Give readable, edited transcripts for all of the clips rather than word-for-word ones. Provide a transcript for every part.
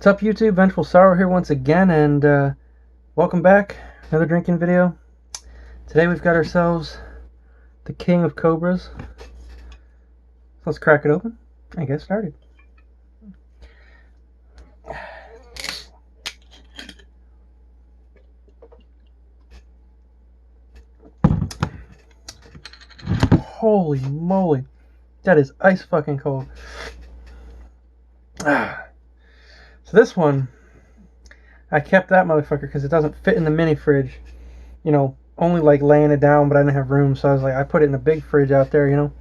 What's up, YouTube? Vengefulsorrow here once again, and welcome back. Another drinking video. Today we've got ourselves the King of Cobras. Let's crack it open and get started. Holy moly, that is ice fucking cold. So this one, I kept that motherfucker because it doesn't fit in the mini fridge. You know, only like laying it down, but I didn't have room, so I was like, I put it in the big fridge out there, you know.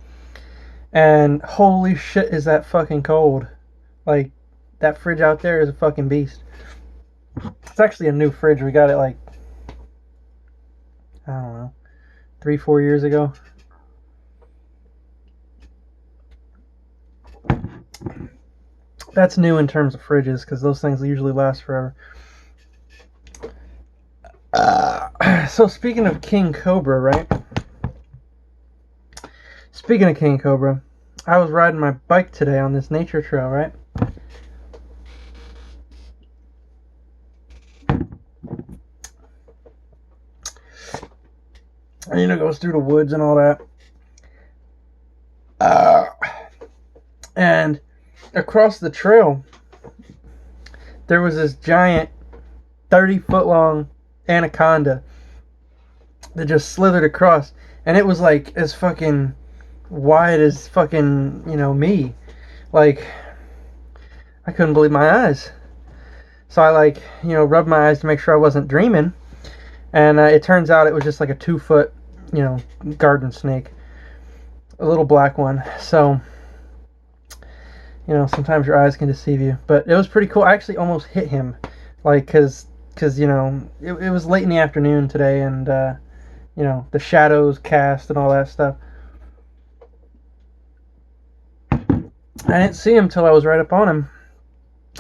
And holy shit, is that fucking cold. Like, that fridge out there is a fucking beast. It's actually a new fridge. We got it like, I don't know, 3-4 years ago. That's new in terms of fridges, because those things usually last forever. So speaking of King Cobra, right? Speaking of King Cobra, I was riding my bike today on this nature trail, right? And, you know, goes through the woods and all that. And across the trail, there was this giant 30-foot long anaconda that just slithered across, and it was like as fucking wide as fucking, you know, me. Like, I couldn't believe my eyes. So I, like, you know, rubbed my eyes to make sure I wasn't dreaming, and it turns out it was just like a 2-foot, you know, garden snake, a little black one. So, you know, sometimes your eyes can deceive you, but it was pretty cool. I actually almost hit him, like, cause you know, it was late in the afternoon today, and you know, the shadows cast and all that stuff. I didn't see him till I was right up on him.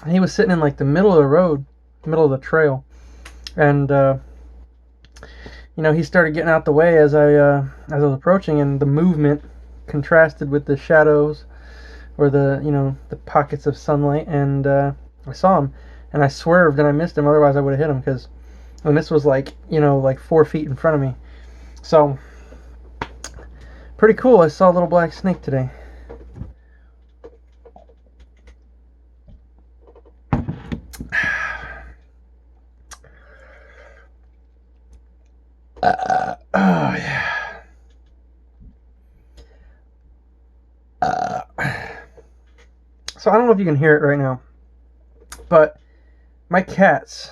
He was sitting in like the middle of the road, middle of the trail, and you know, he started getting out the way as I was approaching, and the movement contrasted with the shadows, or the, you know, the pockets of sunlight, and I saw him, and I swerved and I missed him. Otherwise I would have hit him, because when this was like, you know, like 4 feet in front of me. So pretty cool. I saw a little black snake today. Oh yeah. So I don't know if you can hear it right now, but my cats,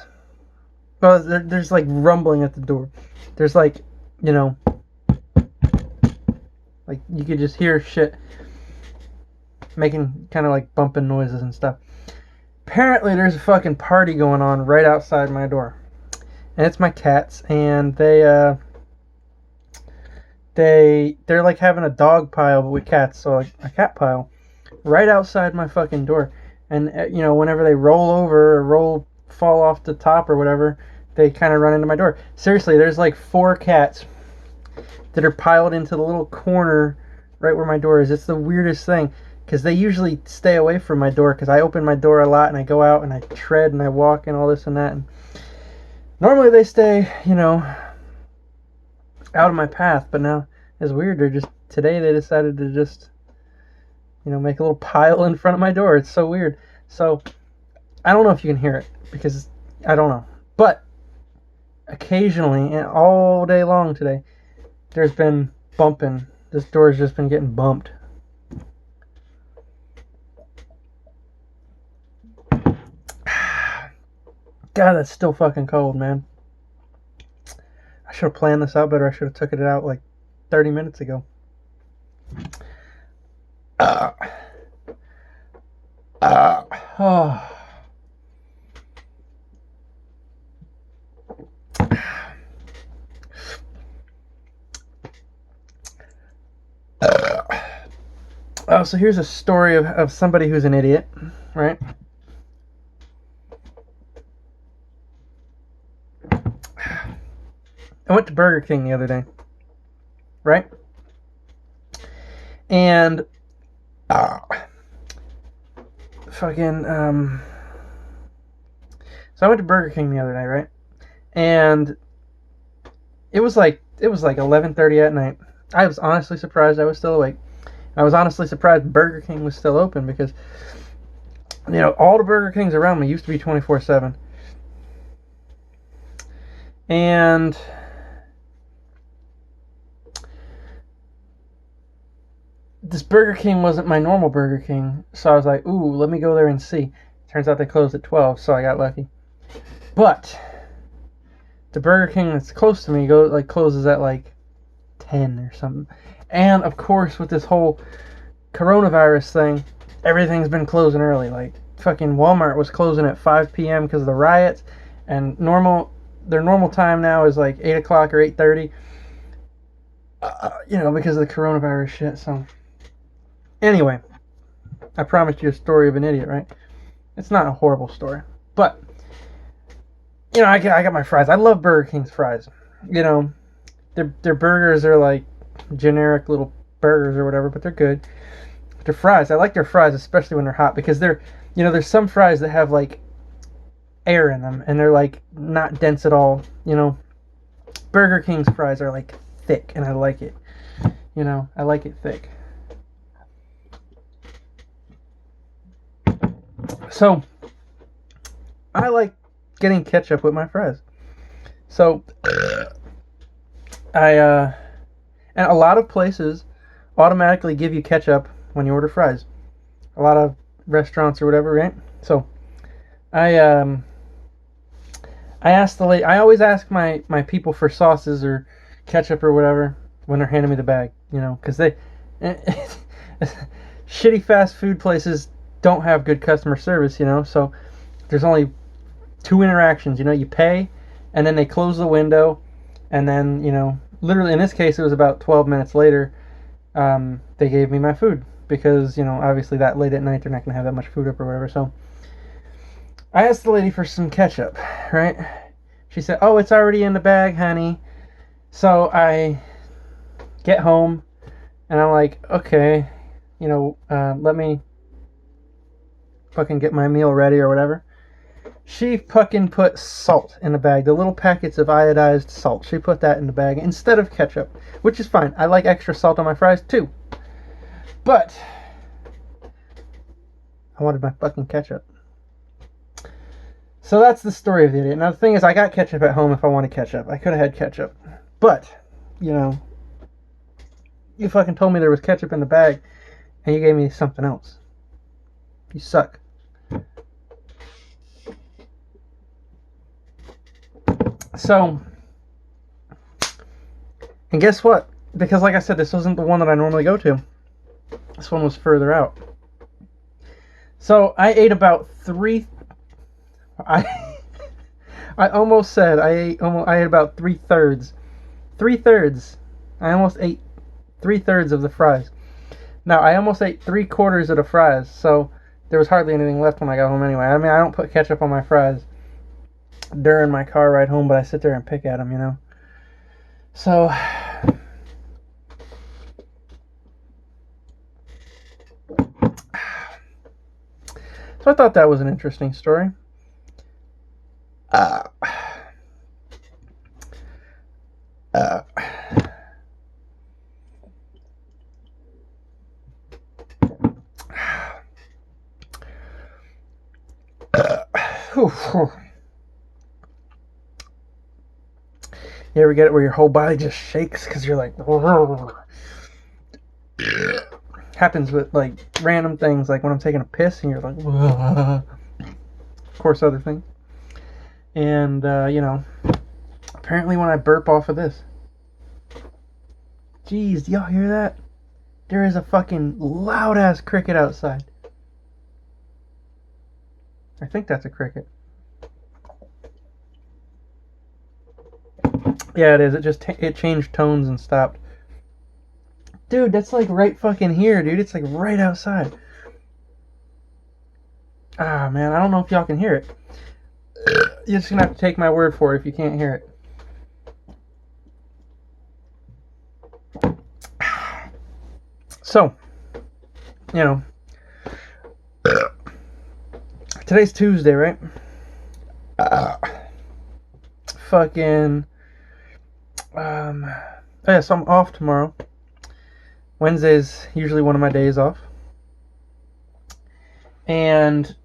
well, there's like rumbling at the door. There's like, you know, like you could just hear shit making kind of like bumping noises and stuff. Apparently there's a fucking party going on right outside my door, and it's my cats, and they're like having a dog pile, but with cats, so like a cat pile right outside my fucking door. And you know, whenever they roll over or fall off the top or whatever, they kind of run into my door. Seriously, there's like 4 cats that are piled into the little corner right where my door is. It's the weirdest thing, because they usually stay away from my door, because I open my door a lot and I go out and I tread and I walk and all this and that, and normally they stay, you know, out of my path. But now it's weird. Today they decided to just, you know, make a little pile in front of my door. It's so weird. So I don't know if you can hear it, because I don't know. But occasionally, and all day long today, there's been bumping. This door's just been getting bumped. God, that's still fucking cold, man. I should have planned this out better. I should have took it out like 30 minutes ago. Oh. Oh, so here's a story of somebody who's an idiot, right? I went to Burger King the other day, right? And fucking So I went to Burger King the other night, right? And it was like 11:30 at night. I was honestly surprised I was still awake. I was honestly surprised Burger King was still open because, all the Burger Kings around me used to be 24/7. And this Burger King wasn't my normal Burger King, so I was like, ooh, let me go there and see. Turns out they closed at 12, so I got lucky. But the Burger King that's close to me closes at 10 or something. And of course, with this whole coronavirus thing, everything's been closing early. Like fucking Walmart was closing at 5 p.m. because of the riots, and their normal time now is 8 o'clock or 8:30. Because of the coronavirus shit. So anyway, I promised you a story of an idiot, right? It's not a horrible story, but I got my fries. I love Burger King's fries. Their burgers are generic little burgers or whatever, but they're good. Their fries, I like their fries, especially when they're hot, because there's some fries that have air in them, and they're not dense at all. Burger King's fries are thick, and I like it. I like it thick. So I like getting ketchup with my fries. So and a lot of places automatically give you ketchup when you order fries. A lot of restaurants or whatever, right? So I asked the lady. I always ask my people for sauces or ketchup or whatever when they're handing me the bag, because they shitty fast food places don't have good customer service, so there's only 2 interactions. You pay, and then they close the window, and then literally in this case it was about 12 minutes later, they gave me my food, because obviously that late at night they're not gonna have that much food up or whatever. So I asked the lady for some ketchup, right? She said, oh, it's already in the bag, honey. So I get home and I'm like, okay, let me fucking get my meal ready or whatever. She fucking put salt in the bag, the little packets of iodized salt. She put that in the bag instead of ketchup, which is fine. I like extra salt on my fries too. But I wanted my fucking ketchup. So that's the story of the idiot. Now the thing is, I got ketchup at home if I wanted ketchup. I could have had ketchup. But, you fucking told me there was ketchup in the bag and you gave me something else. You suck. So, and guess what? Because like I said, this wasn't the one that I normally go to. This one was further out. So I ate about I almost said I ate about 3/3. 3/3. I almost ate 3/3 of the fries. Now I almost ate 3/4 of the fries, so there was hardly anything left when I got home anyway. I mean, I don't put ketchup on my fries during my car ride home, but I sit there and pick at them, So I thought that was an interesting story. You ever get it where your whole body just shakes because you're like, happens with random things, like when I'm taking a piss and you're like, of course, other things. And apparently when I burp off of this, jeez, do y'all hear that? There is a fucking loud ass cricket outside. I think that's a cricket. Yeah, it is. It changed tones and stopped. Dude, that's right fucking here, dude. It's right outside. Ah, man, I don't know if y'all can hear it. You're just gonna have to take my word for it if you can't hear it. So, today's Tuesday, right? fucking oh yeah, so I'm off tomorrow. Wednesday's usually one of my days off. And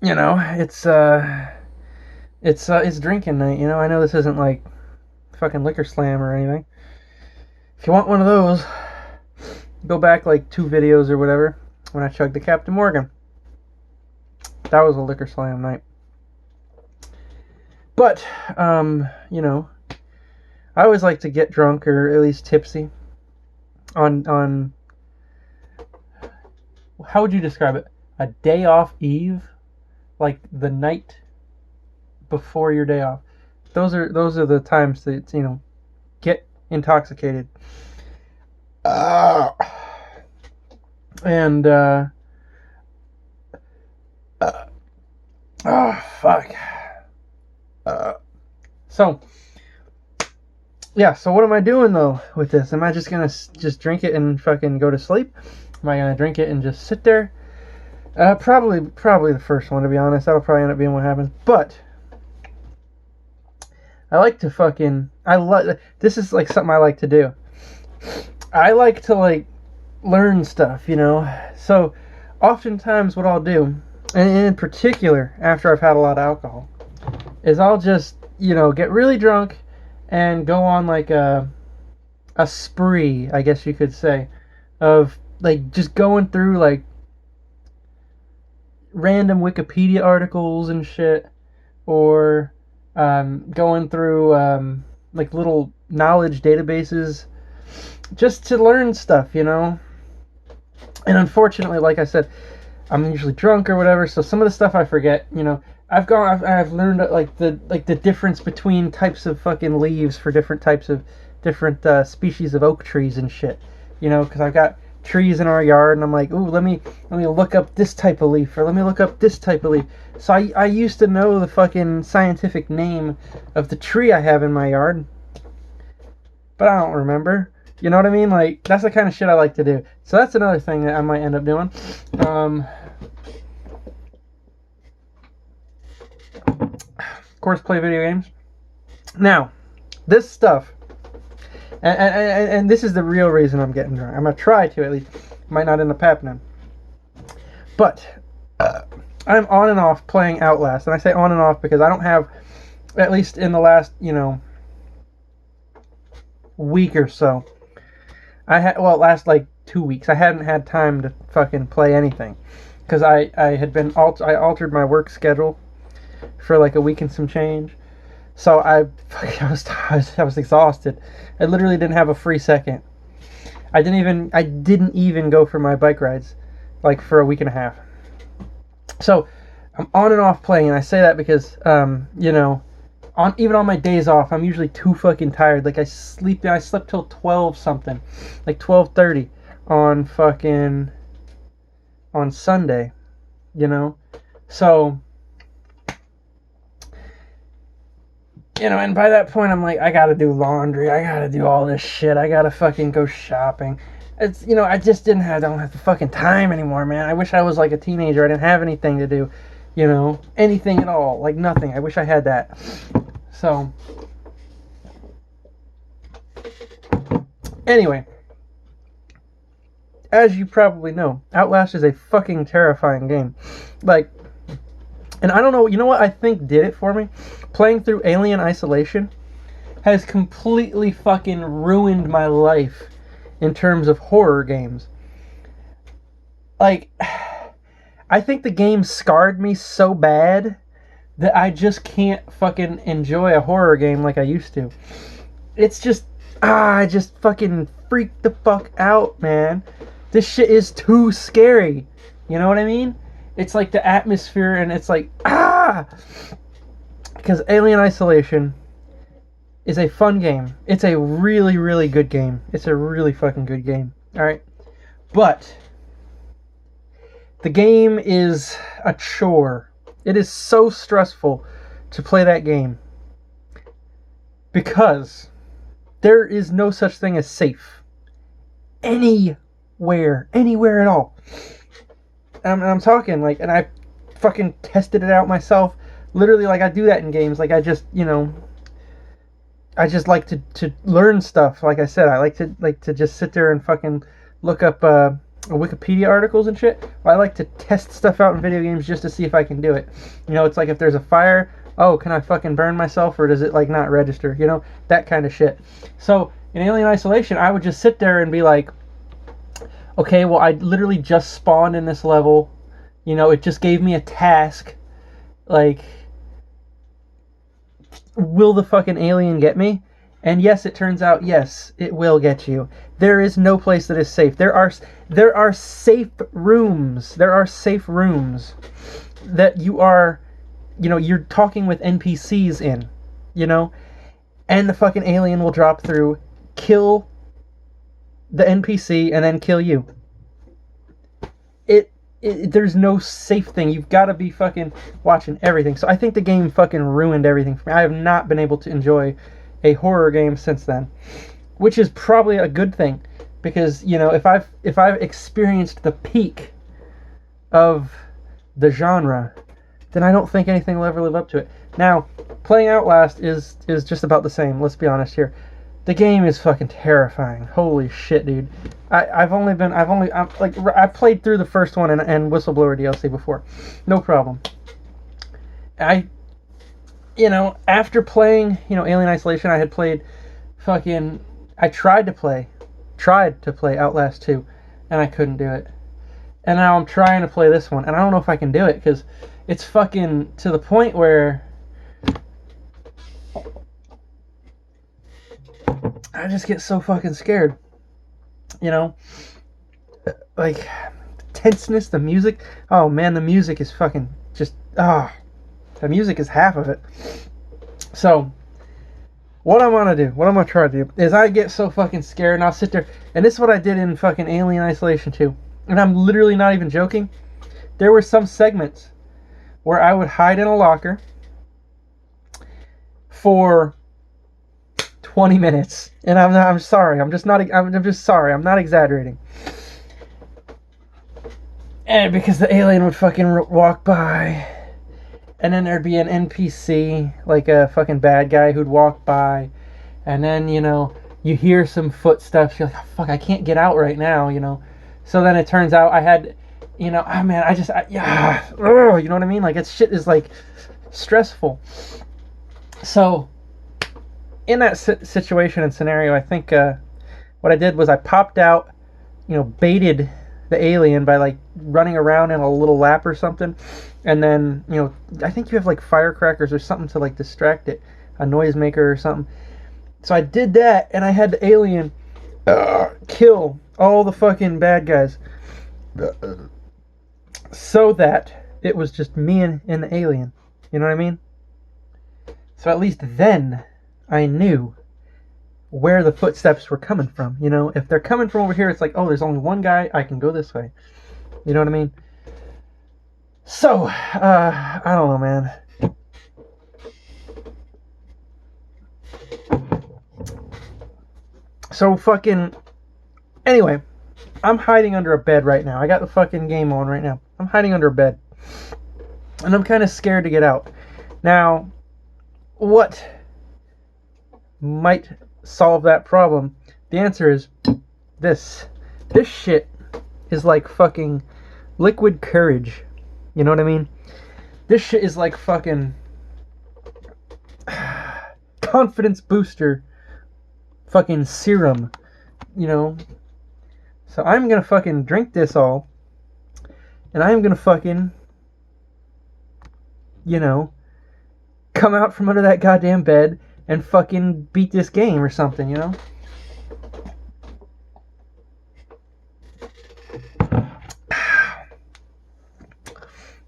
you know, it's drinking night, you know. I know this isn't like fucking Liquor Slam or anything. If you want one of those, go back like 2 videos or whatever when I chugged the Captain Morgan. That was a Liquor Slam night. But, you know, I always like to get drunk or at least tipsy on how would you describe it? A day off eve? Like the night before your day off. Those are the times that, you know, get intoxicated. And oh fuck. So yeah, so what am I doing though with this? Am I just gonna just drink it and fucking go to sleep? Am I gonna drink it and just sit there? Probably the first one, to be honest. That'll probably end up being what happens. But I like to fucking this is like something I like to do. I like to like learn stuff, you know. So oftentimes what I'll do, and in particular after I've had a lot of alcohol, is I'll just, you know, get really drunk and go on like a spree, I guess you could say, of like just going through like random Wikipedia articles and shit, or going through like little knowledge databases just to learn stuff, you know. And unfortunately, like I said, I'm usually drunk or whatever, so some of the stuff I forget, you know. I've learned like the difference between types of fucking leaves for different types of different species of oak trees and shit, you know, because I've got trees in our yard and I'm like, ooh, let me look up this type of leaf, or let me look up this type of leaf. So I used to know the fucking scientific name of the tree I have in my yard, but I don't remember. You know what I mean? Like, that's the kind of shit I like to do. So that's another thing that I might end up doing. Of course, play video games. Now, this stuff, and this is the real reason I'm getting drunk. I'm going to try to, at least. Might not end up happening. But I'm on and off playing Outlast. And I say on and off because I don't have, at least in the last, you know, week or so, last like 2 weeks, I hadn't had time to fucking play anything. Because I altered my work schedule for like a week and some change. So I was exhausted. I literally didn't have a free second. I didn't even go for my bike rides like for a week and a half. So I'm on and off playing, and I say that because you know, even on my days off, I'm usually too fucking tired. Like I slept till 12 something, like 12:30 on Sunday, you know. So, you know, and by that point I'm like, I gotta do laundry, I gotta do all this shit, I gotta fucking go shopping. It's, you know, I just don't have the fucking time anymore, man. I wish I was like a teenager. I didn't have anything to do, you know, anything at all, like nothing. I wish I had that. So, anyway, as you probably know, Outlast is a fucking terrifying game. Like, and I don't know, you know what I think did it for me? Playing through Alien Isolation has completely fucking ruined my life in terms of horror games. Like, I think the game scarred me so bad that I just can't fucking enjoy a horror game like I used to. It's just, I just fucking freak the fuck out, man. This shit is too scary. You know what I mean? It's like the atmosphere, and it's like, because Alien Isolation is a fun game. It's a really, really good game. It's a really fucking good game. Alright? But the game is a chore. It is so stressful to play that game because there is no such thing as safe anywhere at all. And I'm talking like, and I fucking tested it out myself. Literally, like I do that in games. Like I just, you know, I just like to learn stuff. Like I said, I like to just sit there and fucking look up Wikipedia articles and shit. I like to test stuff out in video games just to see if I can do it. You know, it's like if there's a fire, oh, can I fucking burn myself, or does it like not register? You know, that kind of shit. So in Alien Isolation, I would just sit there and be like, okay, well, I literally just spawned in this level. You know, it just gave me a task. Like, will the fucking alien get me? And yes, it turns out, yes, it will get you. There is no place that is safe. There are safe rooms. There are safe rooms that you are, you know, you're talking with NPCs in, you know, and the fucking alien will drop through, kill the NPC, and then kill you. There's no safe thing. You've got to be fucking watching everything. So I think the game fucking ruined everything for me. I have not been able to enjoy a horror game since then, which is probably a good thing, because you know, if I've experienced the peak of the genre, then I don't think anything will ever live up to it. Now, playing Outlast is just about the same. Let's be honest here. The game is fucking terrifying. Holy shit, dude. I've played through the first one and Whistleblower DLC before. No problem. You know, after playing, you know, Alien Isolation, I had played I tried to play Outlast 2, and I couldn't do it. And now I'm trying to play this one, and I don't know if I can do it, because it's fucking to the point where I just get so fucking scared. You know? Like, tenseness, the music. Oh man, the music is fucking just, the music is half of it. So, what I'm gonna try to do, is I get so fucking scared and I'll sit there, and this is what I did in fucking Alien Isolation 2. And I'm literally not even joking. There were some segments where I would hide in a locker for 20 minutes, and I'm just sorry, I'm not exaggerating. And because the alien would fucking walk by, and then there'd be an NPC, like a fucking bad guy, who'd walk by, and then, you know, you hear some footsteps, you're like, oh, fuck, I can't get out right now, you know. So then it turns out I had, you know, you know what I mean? Like, shit is like stressful. So in that situation and scenario, I think what I did was I popped out, you know, baited the alien by like running around in a little lap or something, and then, you know, I think you have like firecrackers or something to like distract it, a noisemaker or something. So I did that, and I had the alien kill all the fucking bad guys, so that it was just me and the alien. You know what I mean? So at least then I knew where the footsteps were coming from. You know, if they're coming from over here, it's like, oh, there's only one guy, I can go this way. You know what I mean? So, I don't know, man. So fucking, anyway, I'm hiding under a bed right now. I got the fucking game on right now. I'm hiding under a bed, and I'm kind of scared to get out. Now, what might solve that problem? The answer is this. This shit is like fucking liquid courage. You know what I mean? This shit is like fucking confidence booster fucking serum, you know? So I'm gonna fucking drink this all, and I'm gonna fucking, you know, come out from under that goddamn bed and fucking beat this game or something, you know?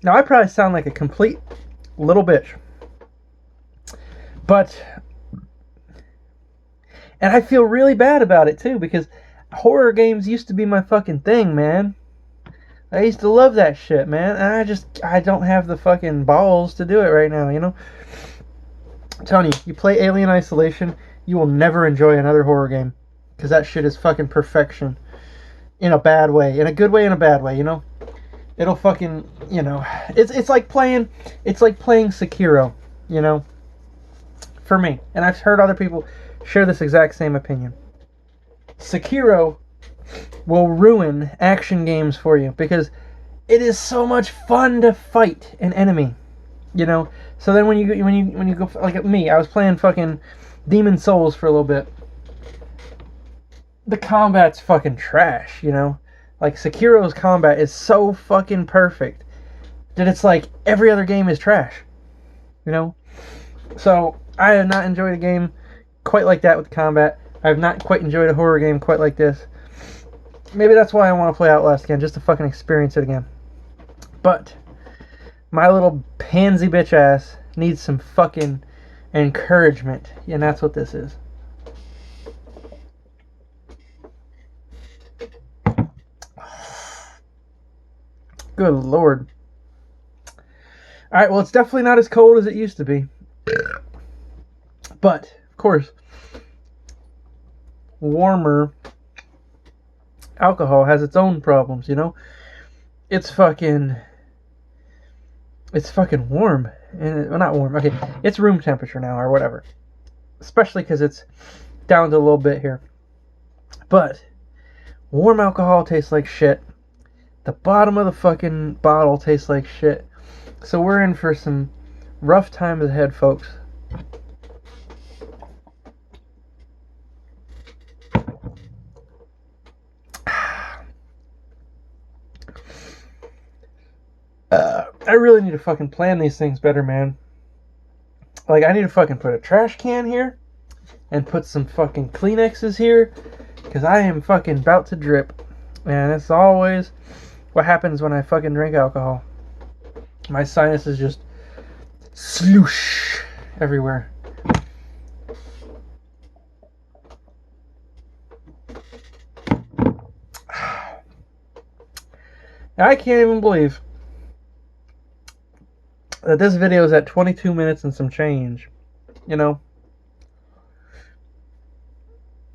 Now, I probably sound like a complete little bitch, but, and I feel really bad about it too, because horror games used to be my fucking thing, man. I used to love that shit, man, and I don't have the fucking balls to do it right now, you know? I'm telling you, you play Alien Isolation, you will never enjoy another horror game, because that shit is fucking perfection. In a bad way. In a good way and a bad way, you know? It'll fucking, you know, it's like playing Sekiro, you know? for me, and I've heard other people share this exact same opinion. Sekiro will ruin action games for you because it is so much fun to fight an enemy, you know. So then when you go like me, I was playing fucking Demon Souls for a little bit. The combat's fucking trash, you know. Like Sekiro's combat is so fucking perfect that it's like every other game is trash, you know. So I have not enjoyed a game quite like that with combat. I have not quite enjoyed a horror game quite like this. Maybe that's why I want to play Outlast again, just to fucking experience it again. But my little pansy bitch ass needs some fucking encouragement, and that's what this is. Good Lord. Alright, well, it's definitely not as cold as it used to be. But, of course, warmer alcohol has its own problems, you know? It's fucking warm. And well, not warm. Okay, it's room temperature now or whatever. Especially because it's down to a little bit here. But warm alcohol tastes like shit. The bottom of the fucking bottle tastes like shit. So we're in for some rough times ahead, folks. I really need to fucking plan these things better, man. Like, I need to fucking put a trash can here and put some fucking Kleenexes here because I am fucking about to drip. And it's always what happens when I fucking drink alcohol. My sinuses just sloosh everywhere. I can't even believe that this video is at 22 minutes and some change. You know,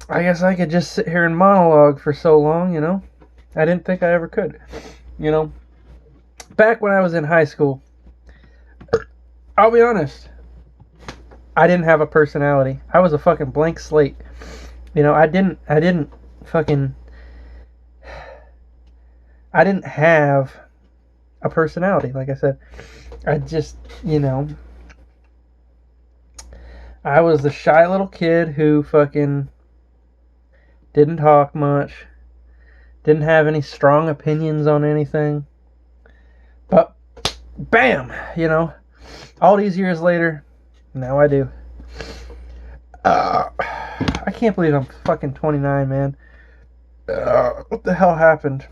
I guess I could just sit here and monologue for so long, you know. I didn't think I ever could, you know. Back when I was in high school, I'll be honest, I didn't have a personality. I was a fucking blank slate. You know, I didn't have a personality, like I said. I just, you know, I was the shy little kid who fucking didn't talk much, didn't have any strong opinions on anything. But, bam, you know, all these years later, now I do. I can't believe I'm fucking 29, man. What the hell happened?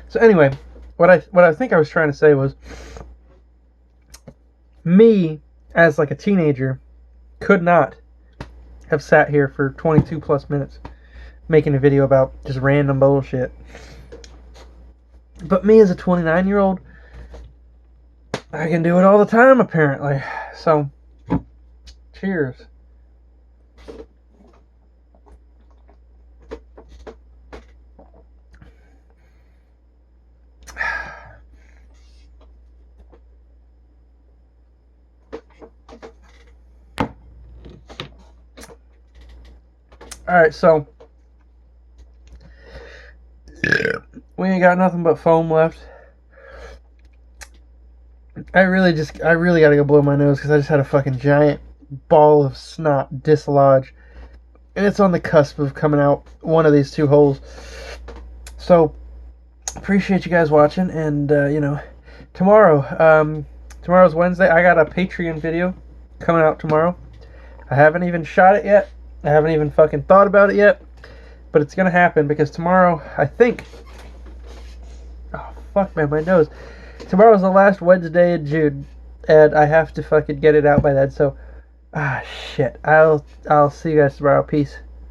So anyway, what I think I was trying to say was, me as like a teenager could not have sat here for 22 plus minutes making a video about just random bullshit. But me as a 29-year-old, I can do it all the time apparently. So, cheers. Alright, so we ain't got nothing but foam left. I really gotta go blow my nose because I just had a fucking giant ball of snot dislodge. And it's on the cusp of coming out one of these two holes. So, appreciate you guys watching. And, you know, tomorrow's Wednesday. I got a Patreon video coming out tomorrow. I haven't even shot it yet. I haven't even fucking thought about it yet. But it's gonna happen because tomorrow, I think... Oh, fuck, man, my nose. Tomorrow's the last Wednesday in June. And I have to fucking get it out by then. So, shit. I'll see you guys tomorrow. Peace.